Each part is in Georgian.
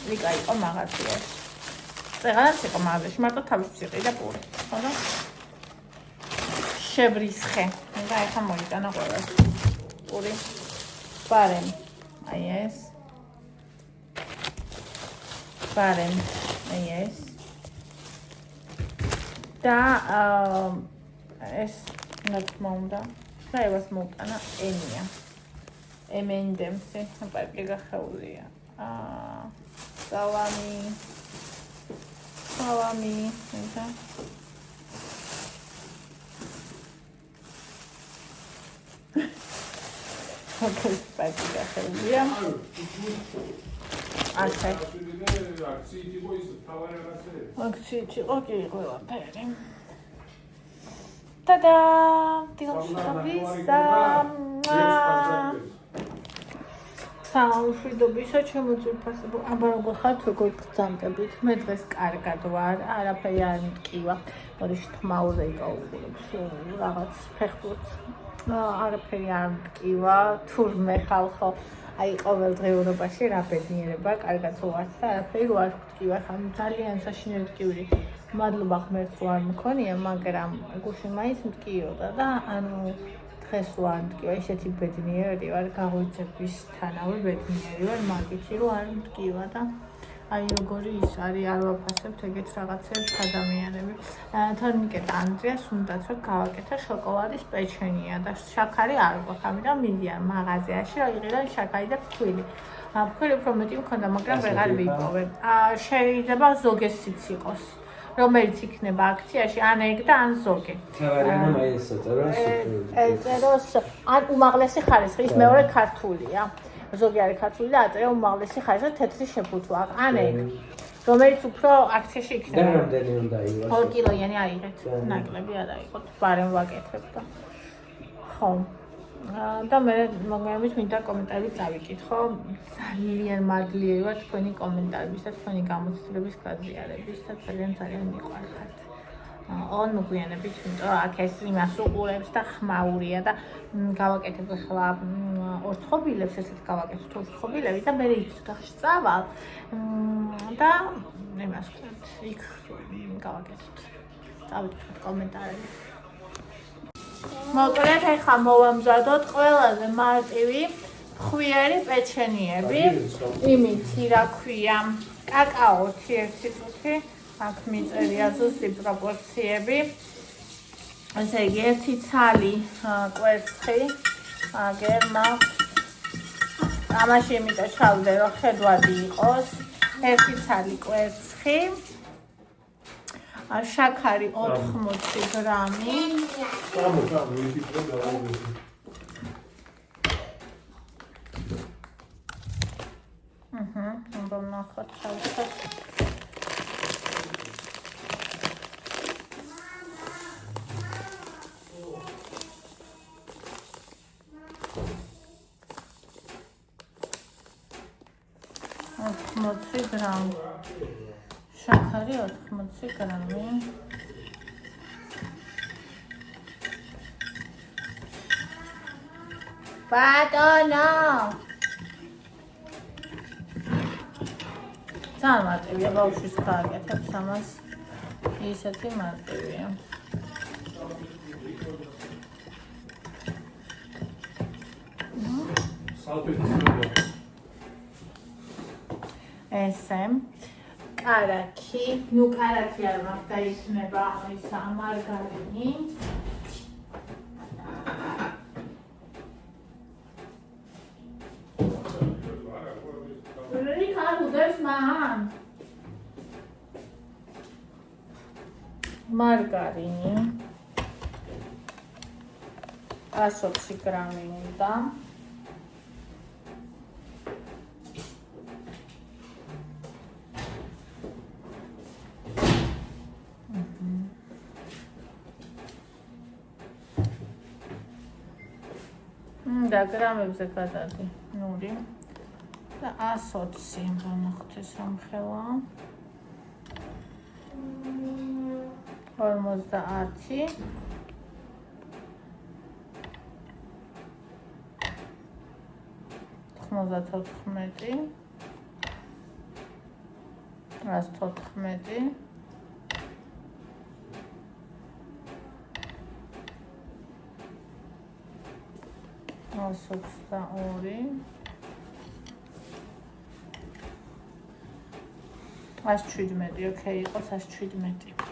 ვიკა იყო მაღაზია. წეღანაც იყო მაღაზიაში, მარტო თავის ციყი და პური. ხოდა შებრისხე. და ეხა მოიტანა ყველას. პური. ბარემ. აი ეს. ბარემ. აი ეს. და ეს რა თქმა უნდა, და ევას მოუტანა ენია. M&M's-ი, პარკი გახეულია. სალამი. ესა. ოკეი, პარკი გახეულია. ასე. აქციით იყო ის თავარი რაღაცები. აქციით იყო კი ყველაფერი. ტადა! დილშაბისა. საუშვიდობისა ჩემოწიფასებო. აბა როგორ ხართ, როგორ გძამდებით? მე დღეს კარგად ვარ, არაფერი არ მტკივა. მოდი შთმაურზე იკაუბრებს რაღაც ფეხბურთს. არაფერი არ მტკივა, თურმე ხალხო. აი ყოველდღიურობაში რა ბედნიერება, კარგად ვართ და არაფერი არ მტკივა. ხომ ძალიან საშინელი მტკივრი. მადლობა ღმერთს ვარ მქონია, მაგრამ გუშინ მაინც მტკიოდა და ანუ დღეს ვარ მტკივა, ისეთი ბედნიერი ვარ, გაღვიძებისთანავე ბედნიერი ვარ, მაგითი რომ არ მტკივა და აი როგორი ის არის, არ ვაფასებთ ეგეთ რაღაცებს ადამიანები. თორნიკეტა ანდრიას უნდათ რომ გავაკეთა შოკოლადის პეჩენია და შაქარი არ გვაქვს, ამიტომ მიდიან მაღაზიაში, რომ იყიდონ შაქარი და ფქვილი. ფქვილი უფრო მეტი მქონდა, მაგრამ ვეღარ ვიპოვე. შეიძლება ზოგესიც იყოს. რომელიც იქნება აქციაში, ან ეგ და ან ზოგი. ეწეროს ან უმაღლესი ხარისხი, ის მეორე ქართულია. ზოგი არის ქართული და აწერა უმაღლესი ხარისხი თეთრი შეფუთვა. ან ეგ. რომელიც უფრო აქციაში იქნება. და რამდენი უნდა იყოს? 2 კილოიანი აიღეთ. ნაკლები არ აიღოთ. ბარემ ვაკეთებ და. ხო. და მე მოგმებით მინდა კომენტარი წავიკითხო. ძალიან მადლიერი ვარ თქვენი კომენტარების და თქვენი გამოცდილების გაზიარების და ძალიან მიყვარხართ. ოღონდ მოგვიანებით, იმიტომ რომ აქ ეს იმას უყურებს და ხმაურია და გავაკეთებ ახლა ორ ცხობილებს, ესეთ გავაკეთოთ ორ ცხობილები და მე იქ დავშწავალ და იმას ვქნათ, იქ გავაკეთოთ. წავიკითხოთ კომენტარები. მოკლედ ახლა მოვამზადოთ ყველაზე მარტივი ხვიერი პეჩენიები. იმითი რა ქვია, კაკაო 1 წუთი, აქ მიწერია ზუსტი პროპორციები. ესე იგი 1 ცალი კვერცხი, აგერმა. ამაში იმიტომ ჩავდე რომ ხედვადი იყოს. 1 ცალი კვერცხი. შაქარი 80 გრამი. უნდა ნახოთ ჩავხოთ. გრამი. შაქარი 80 გრამი. ბატონო. ძალიან მარტივია, ბავშვის გააკეთებს ამას. ისეთი მარტივია. ესე კარაქი, ნუ კარაქი არ მაქვს და იქნება ისა მარგარინი. მარგარინი 120 გრამი უნდა. და გრამებზე გადადი ნური და 120 გამოხდეს სამხელა. 50 94 114 122 117 ოკეი იყოს 117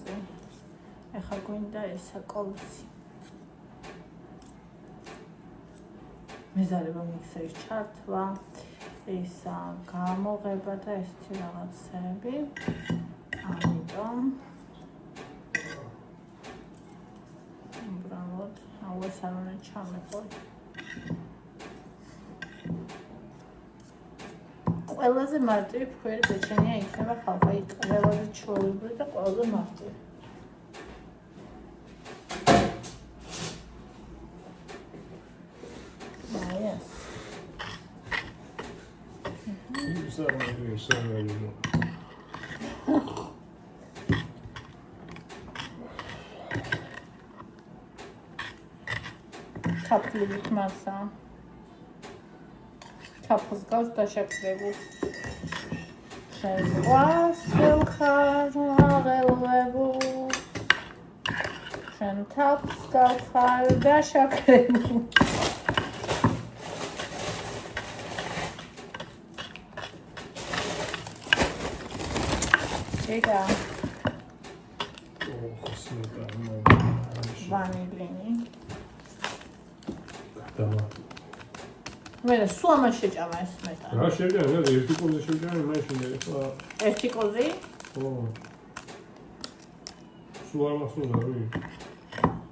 ესე ეხლა გვინდა ესა კოლსი მეზარება მიქსერის ჩართვა ისა გამოღება და ესეთი რაღაცები ამიტომ უბრალოდ აუეს არ უნდა ჩამეყოთ ყველაზე მარტივი ფქვიერი პეჩენია იქნება ხალხა იქ ყველაზე ჩვეულებრივი და ყველაზე მარტივი ჩაფლივით მასა ჩაფლს გავს დაშაქრებულს შეზღვას ხარ აღელვებულს შენ თაფლს გავხარ დაშაქრებულს Ega. Vanilini. Mene su ama შეჭამა ეს მეტად. რა შეჭამა? ერთი კოზი შეჭამა, მაშინ ეხლა. ერთი კოზი? ო. სულ არ მახსოვდა რა.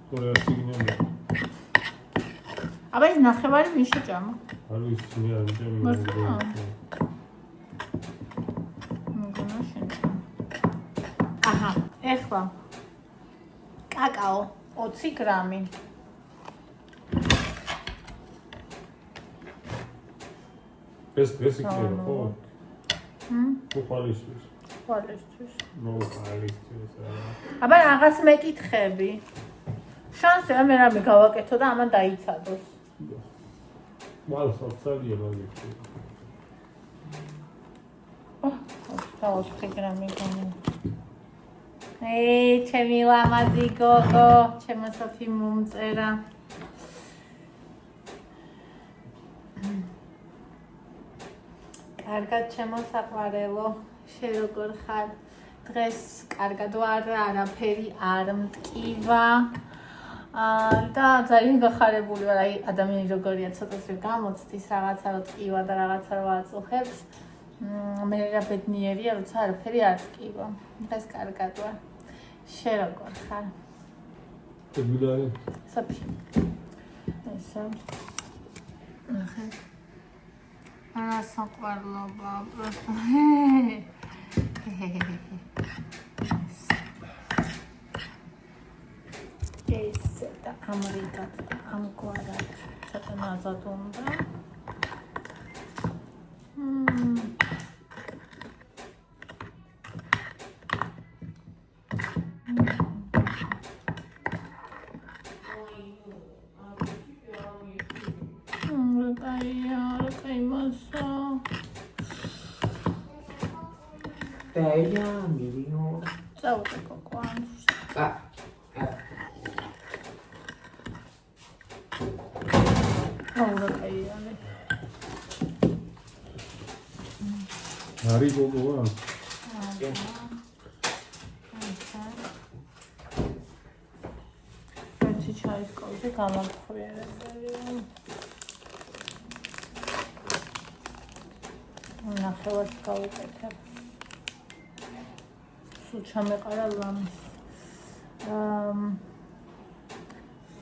თორე არ ციგნია. აბა ეს ნახევარი მის შეჭამა? არ ვიცი, ციგნია არ ჭამი. აჰა, ეხლა კაკაო 20 გრამი. ეს იქნება, ხო? უყალისთვის. უყალისთვის. უყალისთვის. აბა რაღაც მეკითხები. შანსია მე რამე გავაკეთო და ამან დაიცადოს. მალს აღწევია მაგითი. აჰ, 20 გრამი გამო. ჩემი ლამაზი გოგო, ჩემო სოფი მომწერა. კარგად ჩემო საყვარელო, შენ როგორ ხარ? დღეს კარგად ვარ, არაფერი არ მტკივა. და ძალიან გახარებული ვარ, აი ადამიანი როგორია ცოტასე გამოცდის რაღაცა რო ტკივა და რაღაცა რო აწუხებს. მე რა ბედნიერია, როცა არაფერი არ ტკივა. დღეს კარგად ვარ. შენ როგორ ხარ? გუდარი. საფი. ესა. ახლა. არა საყვარლობა, просто. ეს და ამრიგად და ამგვარად ცოტა ნაზად უნდა. Bella mio. Saúde, Cocoan. Ahora caíale. Haribo goa. Ერთი ჩაის კოლზე გამაგხვიერებელი. ნახევარს გავუკეთებ. სულ ჩამეყარა ლამის.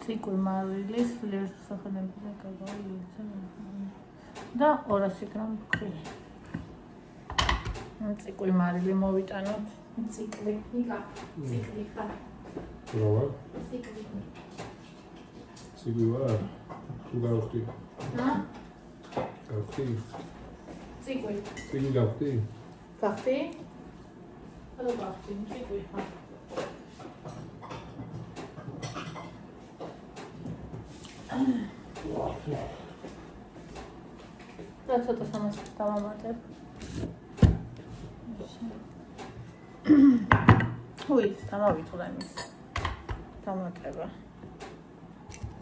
ციკული მარილის ლერს სახელმწიფო გაგავიწყე. და 200 გრამ ქვილი. ციკული მარილი მოვიტანოთ. ციკლი. იკა. ციკლი ხარ. რა? ციკლი. ციგვი ვარ? თუ გავხდი? გავხდი? ციგვი. ციგვი გავხდი? გახდი? არა გახდი, ციგვი ხარ. და ცოტა სამას დავამატებ. უით, დამავიწყდა იმის დამატება.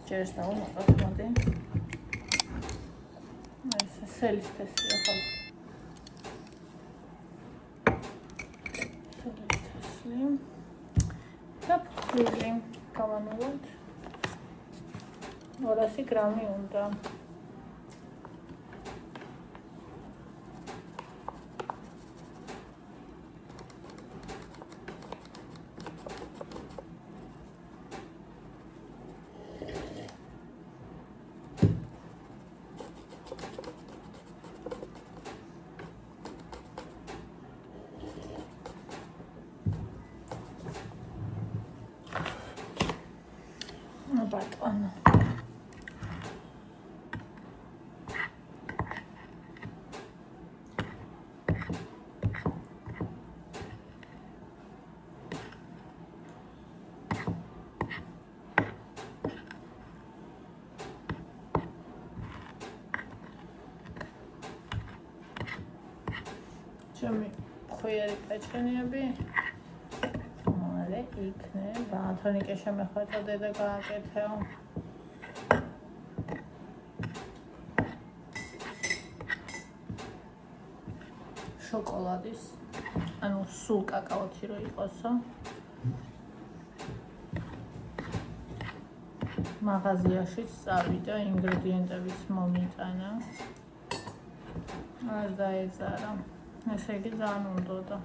ჯერს დავამატებ, მოდი. ეს სელის თესლია ხო? სელის თესლი. და ფხვილი გავანულოთ. 200 გრამი უნდა. ბატონო. ჩემი ხოიერი პეჩხენიები მალე იქნება. თონიკე შემეხვეწა დედა გააკეთეო. შოკოლადის, ანუ სულ კაკაოთი რო იყოსო. მაღაზიაშიც წავიდა, ინგრედიენტებიც მომიტანა. არ დაეძარა. ესე იგი ძალიან უნდოდა.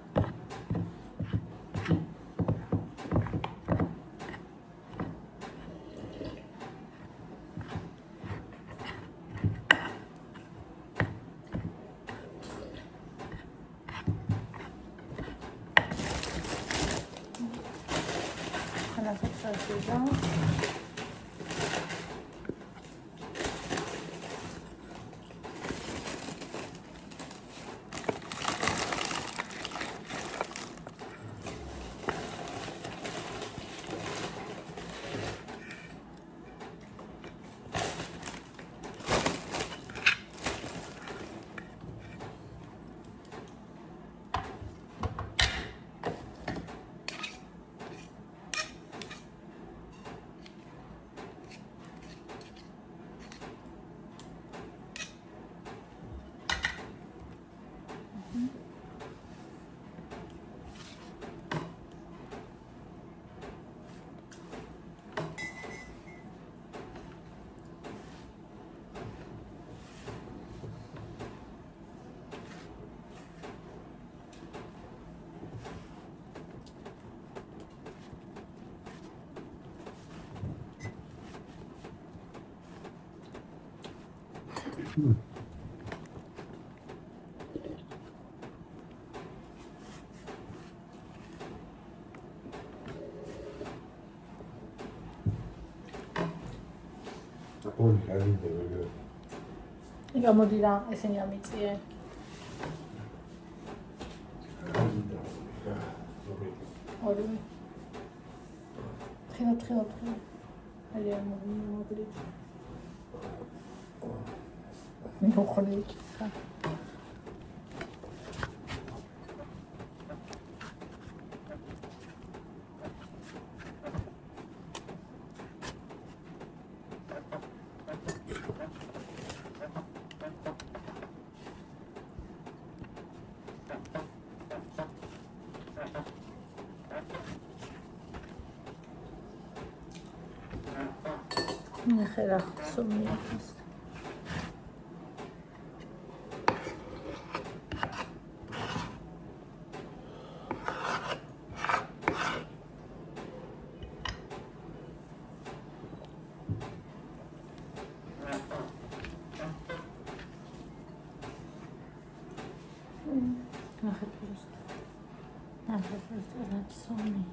ოლი არიდე. გამოდი რა, ესენი ამიწიე. ორივე. თხილობ. ალია მოგლიც. მოგლიც. ნახე რა ხსოვია ეს. ნახე просто რაც სომი.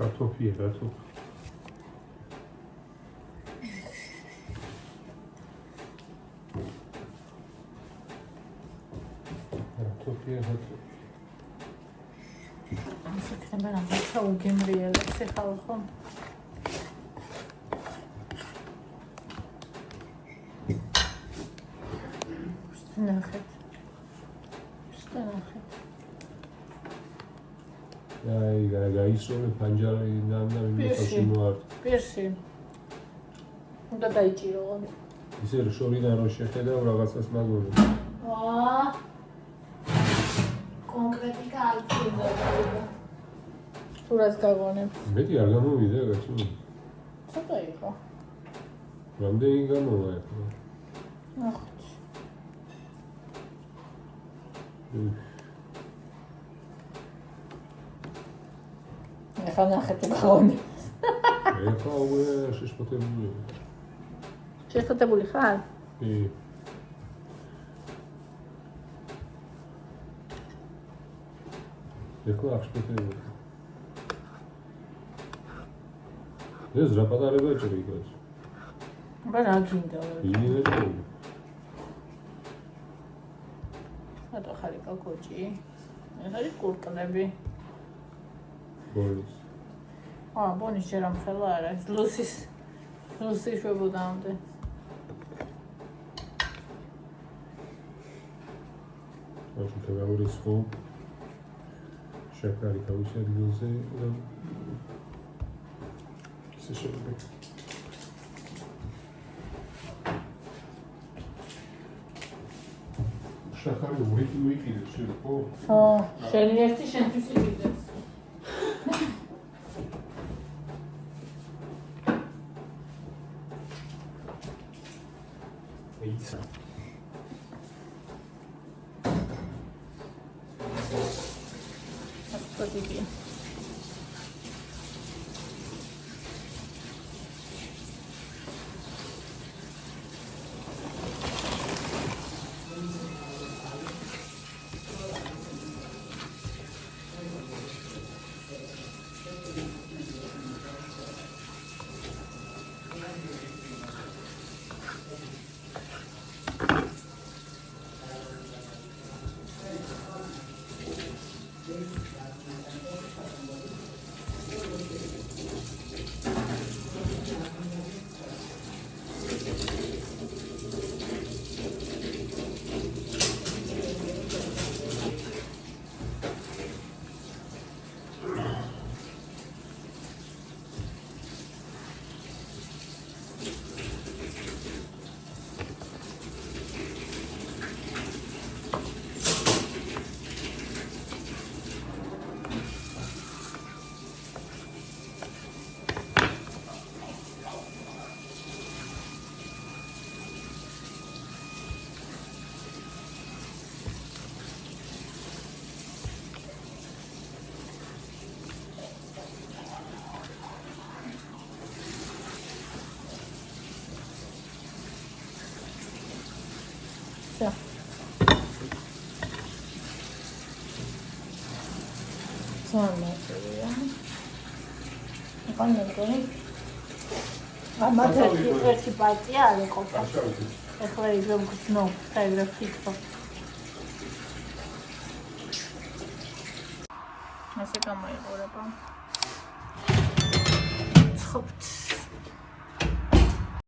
კარტოფია, რატო? კარტოფია, რატო? ასე ხდება რაღაცა უგემრიელებს ეხალხო. ნახეთ. აი, გაისროლე ფანჯარი იმასაში მოარ. პირში. უნდა დაიჭირო. ისე შორიდან რო შეხედავ რაღაცას მაგორი. კონკრეტიკა არ გქონდა. სურათს გავონებ. მეტი არ გამოვიდა კაცო. ცოტა იყო. რამდენი გამოვა ახლა? ნახეთ. ეხლა ნახეთ გავონებ. ეხლა უკვე შეშფოთებული. შეშფოთებული ხარ? კი. ეხლა აღშფოთებული. ეს რა პატარება ჭრი იქაც. აბა რა გინდა? ინერტული. რატო ხარ იქ კოჭი? ეს არის კურკნები. ბონის. ბონის ჯერ ამ ხელა არა, ეს ლუსის შვებოდამდე. ასე თავის ხო შეკარი თავის ადგილზე და ისე შეიძლება. შეკარი ვიყიდე შეიძლება ხო? ხო, შენი ერთი შენთვის იყიდეს. ეიცა. Подиди. Sonrasında anladım. Ama ერთი პარტია არ იყოფა. ეხლა იგრე გწნობ, ეგრე ფიქრობ. ასე გამოიყურება. ცხობთ.